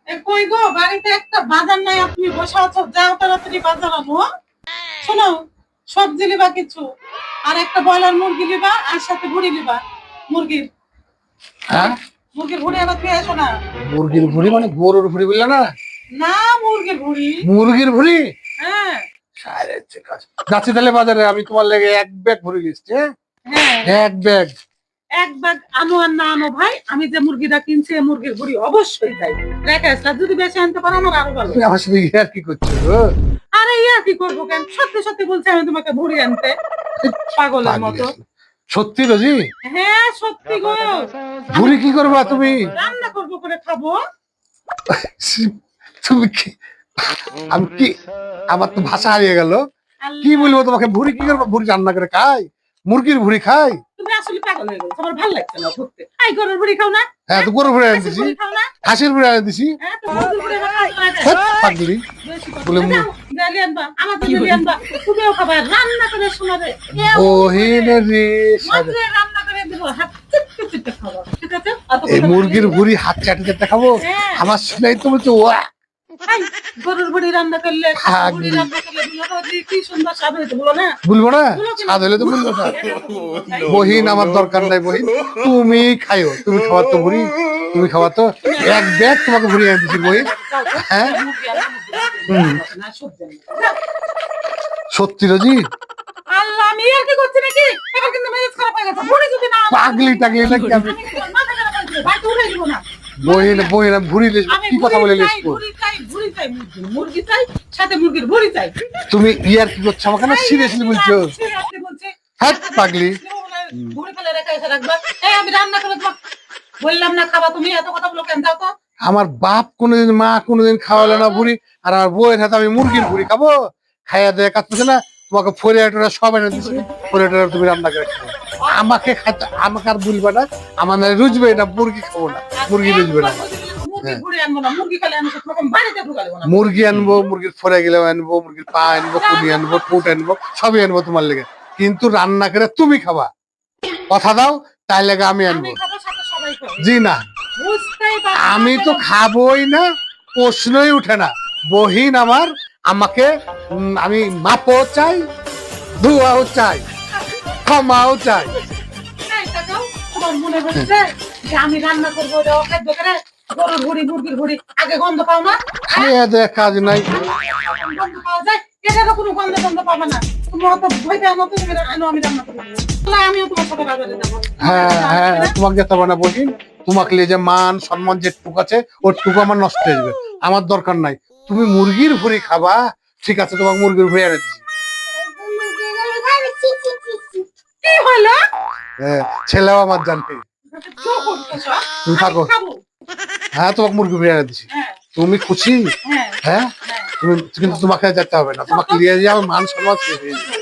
কই গো, বাড়িতে একটা বাজার নাই, আপনি বসে আছো, যাও তাড়াতাড়ি বাজার আনো। শোনো, সবজি লিবা কিছু, আর একটা ব্রয়লার মুরগি লিবা, আর সাথে ভুড়ি লিবা। মুরগির হ্যাঁ, মুরগির ভুড়ি আবার খেয়ে আসো না। মুরগির ভুড়ি মানে গরুর ভুড়ি বললে না? না, মুরগির ভুড়ি। মুরগির ভুড়ি। হ্যাঁ যাচ্ছি তাহলে বাজারে, আমি তোমার লেগে এক ব্যাগ ভুড়ি লিখছি। হ্যাঁ, এক ব্যাগ। এক ব্যাগ আনো আর না আনো ভাই, আমি যে মুরগিটা কিনছি মুরগির ভুড়ি অবশ্যই চাই। রেখে আসলা, যদি বেশি আনতে পারো আমার আরো ভালো। তুমি আমার সাথে আর কি করছো গো? আরে ইয়া কি করবো কেন, সত্যি সত্যি বলছি আমি তোমাকে ভুড়ি আনতে, পাগলের মতো। সত্যি রোজি? হ্যাঁ সত্যি গো। ভুড়ি কি করবা তুমি? রান্না করবো, করে খাবো। তুমি কি, আমি কি, আমার তো ভাষা হারিয়ে গেল। কি আল্লাহ, বলবো তোমাকে? ভুড়ি কি করবো? ভুড়ি রান্না করে খাই? মুরগির ভুড়ি খাই? তুমি আসলে পাগল হয়ে গেছো, আমার ভালো লাগছে না ঘুরতে। আই গরুর ভুড়ি খাও না? হ্যাঁ, তো গরুর ভুড়ি এনে খাসির দিছি, ভুড়ি খাও না? খাসির ভুড়ি এনে দিছি। হ্যাঁ, তো মুরগির ভুড়ি খাও না? ধ্যাৎ, পাগলি। বেশি কথা বলে না, যাও, জালি আনবা, আমার তো জালি আনবা, তুমিও খাবা, রান্না করে শোনাবে। বহিন রে সাজা। মজে রান্না করে দেবো, হাত চিপকে চিপকে খাবো, ঠিক আছে? অত এই কথা মুরগির বলবি না। ভুড়ি হাত চাটে চাটে খাবো? হ্যাঁ। আমার শুনেই তো বলছো ওয়া। আই, গরুর ভুড়ি রান্না করলে, খাসির ভুড়ি পাগলি। রান্না করলে, বলো তো যে কি সুন্দর স্বাদ হয়েছে, বলো না? বলবো না? বলো কি না? স্বাদ হলে তো বলবো না। এটা তো বলবো, তাই। বহিন আমার দরকার নাই, বহিন তুমি খাইও, তুমি খাওয়ার তো ভুড়ি, তুমি খাওয়া তো। এক ব্যাগ তোমাকে ভুড়ি এনে দিছি বহিন। হ্যাঁ, না, সবজি আনবা। সত্যি রোজি? আল্লাহ, আমি আর কি করছি নাকি? এবার কিন্তু মেজাজ খারাপ হয়ে গেছে। ভুড়ি যদি না আনো, পাগলি টাগলি নাকি আমি? আমি কিন্তু মাথা খারাপ হয়ে যাবে, বাড়িতে উঠাই দিব না। বহিন বহিন আমি ভুড়ি লিখবো, আমি কি কথা বলে লিখবো? ভুড়ি চাই, ভুড়ি চাই, মুরগি চাই, সাথে মুরগির ভুড়ি চাই। তুমি ইয়ার কি করছো আমাকে, না সিরিয়াসলি বলছো? সিরিয়াসলি বলছি। হ্যাঁ পাগলি। ভুড়ি ফেলে রেখে এসে রাখবা। এই আমি রান্না করে দেবো। বললাম না খাবা, তুমি এত কথা বলো কেন? যাও তো। আমার বাপ কোনোদিন, মা কোনোদিন খাওয়ালো না ভুড়ি, আর আমার বউয়ের হাতে আমি মুরগির ভুড়ি খাবো? খাইয়া দেয়া কাজ করছে না? তোমাকে ফোরিয়াটা সব এনে দিচ্ছি, ফোরিয়াটা তুমি রান্না করে খাবো। আমাকে খাইতে, আমাকে আর বলবে না, আমার না রুজবে না, মুরগি খাবো না, মুরগি রুজবে না। মুরগির ভুড়ি আনবো না, মুরগি খেলে আমি তোমাকে বাড়িতে ঢুকাবো না। মুরগি আনবো, মুরগির ফোরে গেলেও আনবো, মুরগির পা আনবো, কুনি আনবো, ফুট আনবো, সবই আনবো তোমার লেগে, কিন্তু রান্না করে তুমি খাবা। কথা দাও, তাই লেগে আমি আমি আনবো। খাবো, সাথে সবাই খাবে। জি না, বুঝতেই পারছি। আমি তো খাবোই না, প্রশ্নই উঠে না। বহিন আমার, আমাকে আমি মাপও চাই, ধোয়াও চাই, ক্ষমাও চাই। এই তাকাও, তোমার মনে হচ্ছে যে আমি রান্না করবো, দেওয়া খাদ্য করে গরুর ভুড়ি, মুরগির ভুড়ি, আগে গন্ধ পাও না? খাইয়া দেয়া কাজ নাই। গন্ধ পাওয়া যায়, এটারও কোনো গন্ধ গন্ধ পাবে না। তুমি অত ভয় পেও না, তুমি আনো, আমি রান্না করে দেবো। না, আমিও তোমার সাথে বাজারে যাবো। হ্যাঁ হ্যাঁ, তোমাকে যেতে হবে না বহিন, তোমাকে নিয়ে যে মান সম্মান যেটুকু আছে ওটুকু আমার নষ্ট হয়ে যাবে, আমার দরকার নাই। তুমি মুরগির ভুড়ি খাবা, ঠিক আছে, তোমাকে মুরগির ভুড়ি এনে দিচ্ছি। কি হলো? হ্যাঁ, ছেলেও আমার জানে। কি করতেছো? তুমি আমি থাকো। খাবো। হ্যাঁ, তোমাকে মুরগি ভুড়ি এনে দিচ্ছি। হ্যাঁ, তুমি খুশি? হ্যাঁ, হ্যাঁ, হ্যাঁ। তুমি কিন্তু তোমাকে যেতে হবে না, তোমাকে নিয়ে যাও, মান সম্মান শেষ হয়ে যাবে।